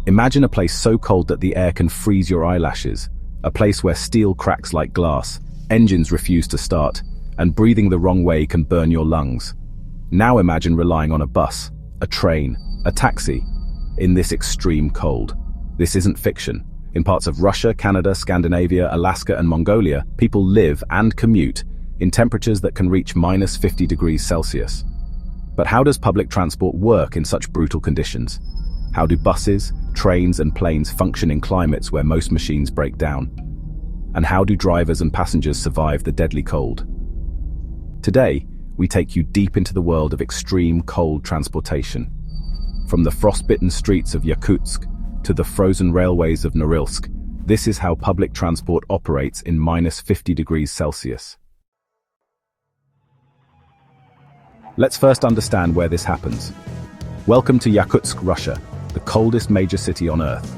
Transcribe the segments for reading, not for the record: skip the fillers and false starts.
Imagine a place so cold that the air can freeze your eyelashes, a place where steel cracks like glass, engines refuse to start, and breathing the wrong way can burn your lungs. Now imagine relying on a bus, a train, a taxi, in this extreme cold. This isn't fiction. In parts of Russia, Canada, Scandinavia, Alaska, and Mongolia, people live and commute in temperatures that can reach -50 degrees Celsius. But how does public transport work in such brutal conditions? How do buses, trains, and planes function in climates where most machines break down? And how do drivers and passengers survive the deadly cold? Today, we take you deep into the world of extreme cold transportation. From the frostbitten streets of Yakutsk to the frozen railways of Norilsk, this is how public transport operates in -50 degrees Celsius. Let's first understand where this happens. Welcome to Yakutsk, Russia, the coldest major city on Earth.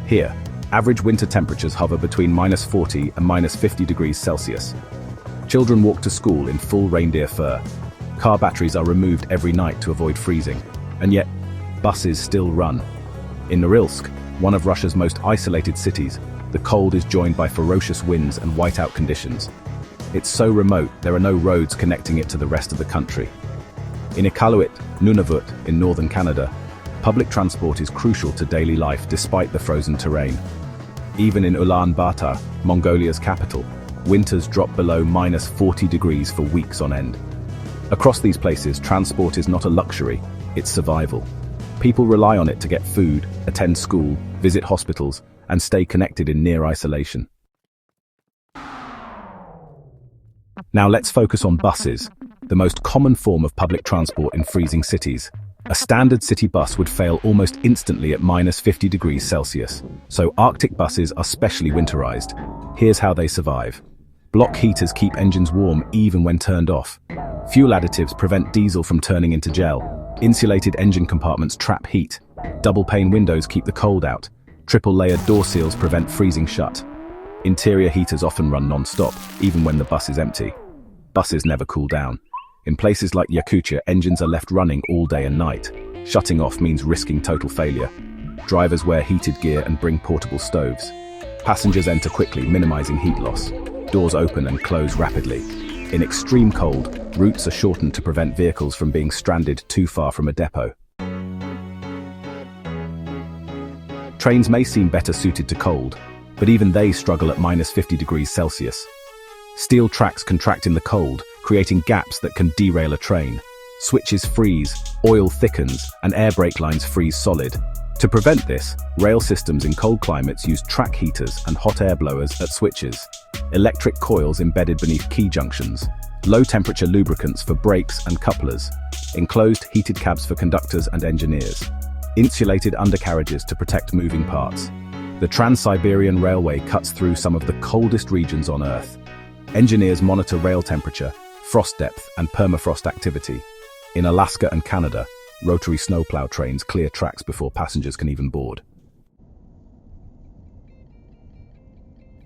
Here, average winter temperatures hover between -40 and -50 degrees Celsius. Children walk to school in full reindeer fur. Car batteries are removed every night to avoid freezing. And yet, buses still run. In Norilsk, one of Russia's most isolated cities, the cold is joined by ferocious winds and whiteout conditions. It's so remote, there are no roads connecting it to the rest of the country. In Iqaluit, Nunavut, in northern Canada, public transport is crucial to daily life despite the frozen terrain. Even in Ulaanbaatar, Mongolia's capital, winters drop below -40 degrees for weeks on end. Across these places, transport is not a luxury, it's survival. People rely on it to get food, attend school, visit hospitals, and stay connected in near isolation. Now let's focus on buses, the most common form of public transport in freezing cities. A standard city bus would fail almost instantly at -50 degrees Celsius, so Arctic buses are specially winterized. Here's how they survive. Block heaters keep engines warm even when turned off. Fuel additives prevent diesel from turning into gel. Insulated engine compartments trap heat. Double-pane windows keep the cold out. Triple-layered door seals prevent freezing shut. Interior heaters often run non-stop, even when the bus is empty. Buses never cool down. In places like Yakutsk, engines are left running all day and night. Shutting off means risking total failure. Drivers wear heated gear and bring portable stoves. Passengers enter quickly, minimizing heat loss. Doors open and close rapidly. In extreme cold, routes are shortened to prevent vehicles from being stranded too far from a depot. Trains may seem better suited to cold, but even they struggle at -50 degrees Celsius. Steel tracks contract in the cold, creating gaps that can derail a train. Switches freeze, oil thickens, and air brake lines freeze solid. To prevent this, rail systems in cold climates use track heaters and hot air blowers at switches, electric coils embedded beneath key junctions, low-temperature lubricants for brakes and couplers, enclosed heated cabs for conductors and engineers, insulated undercarriages to protect moving parts. The Trans-Siberian Railway cuts through some of the coldest regions on Earth. Engineers monitor rail temperature, frost depth, and permafrost activity. In Alaska and Canada, rotary snowplow trains clear tracks before passengers can even board.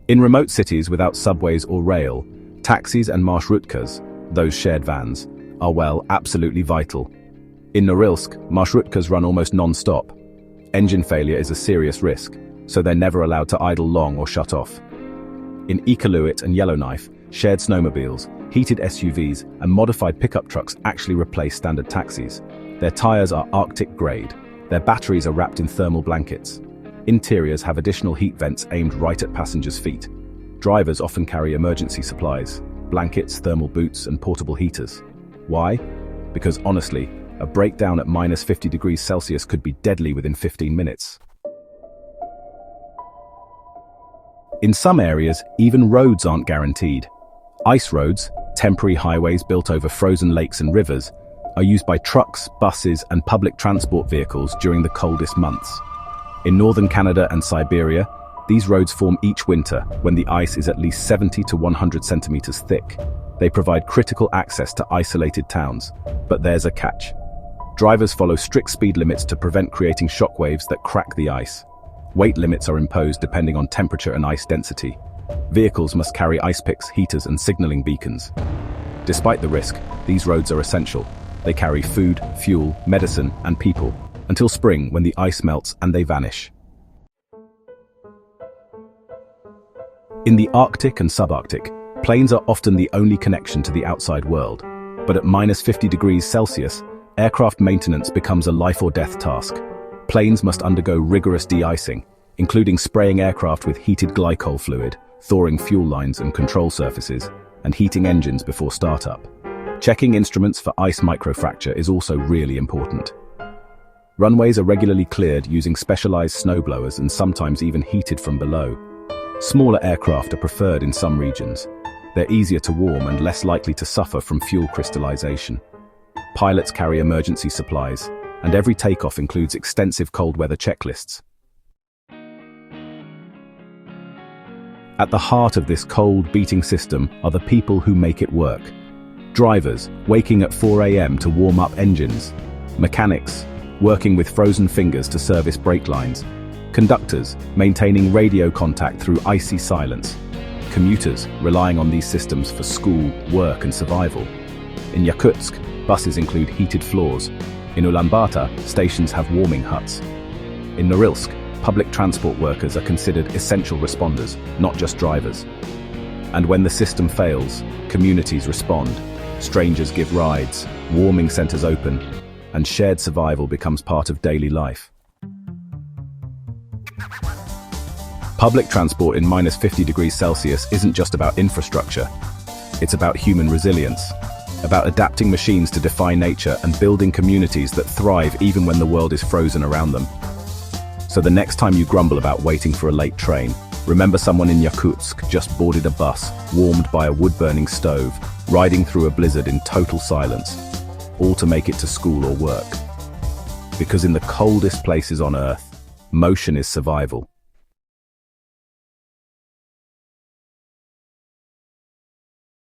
In remote cities without subways or rail, taxis and marshrutkas, those shared vans, are, well, absolutely vital. In Norilsk, marshrutkas run almost non-stop. Engine failure is a serious risk, so they're never allowed to idle long or shut off. In Iqaluit and Yellowknife, shared snowmobiles, heated SUVs, and modified pickup trucks actually replace standard taxis. Their tires are Arctic grade. Their batteries are wrapped in thermal blankets. Interiors have additional heat vents aimed right at passengers' feet. Drivers often carry emergency supplies, blankets, thermal boots, and portable heaters. Why? Because honestly, a breakdown at -50 degrees Celsius could be deadly within 15 minutes. In some areas, even roads aren't guaranteed. Ice roads, temporary highways built over frozen lakes and rivers, are used by trucks, buses, and public transport vehicles during the coldest months. In northern Canada and Siberia, these roads form each winter when the ice is at least 70 to 100 centimeters thick. They provide critical access to isolated towns, but there's a catch. Drivers follow strict speed limits to prevent creating shockwaves that crack the ice. Weight limits are imposed depending on temperature and ice density. Vehicles must carry ice picks, heaters, and signaling beacons. Despite the risk, these roads are essential. They carry food, fuel, medicine, and people, until spring when the ice melts and they vanish. In the Arctic and subarctic, planes are often the only connection to the outside world. But at -50°C, aircraft maintenance becomes a life-or-death task. Planes must undergo rigorous de-icing, including spraying aircraft with heated glycol fluid, thawing fuel lines and control surfaces, and heating engines before startup. Checking instruments for ice microfracture is also really important. Runways are regularly cleared using specialized snowblowers and sometimes even heated from below. Smaller aircraft are preferred in some regions. They're easier to warm and less likely to suffer from fuel crystallization. Pilots carry emergency supplies, and every takeoff includes extensive cold weather checklists. At the heart of this cold, beating system are the people who make it work. Drivers, waking at 4 a.m. to warm up engines. Mechanics, working with frozen fingers to service brake lines. Conductors, maintaining radio contact through icy silence. Commuters, relying on these systems for school, work and survival. In Yakutsk, buses include heated floors. In Ulaanbaatar, stations have warming huts. In Norilsk, public transport workers are considered essential responders, not just drivers. And when the system fails, communities respond. Strangers give rides, warming centers open, and shared survival becomes part of daily life. Public transport in -50°C isn't just about infrastructure. It's about human resilience, about adapting machines to defy nature and building communities that thrive even when the world is frozen around them. So the next time you grumble about waiting for a late train, remember someone in Yakutsk just boarded a bus, warmed by a wood-burning stove, riding through a blizzard in total silence, all to make it to school or work. Because in the coldest places on Earth, motion is survival.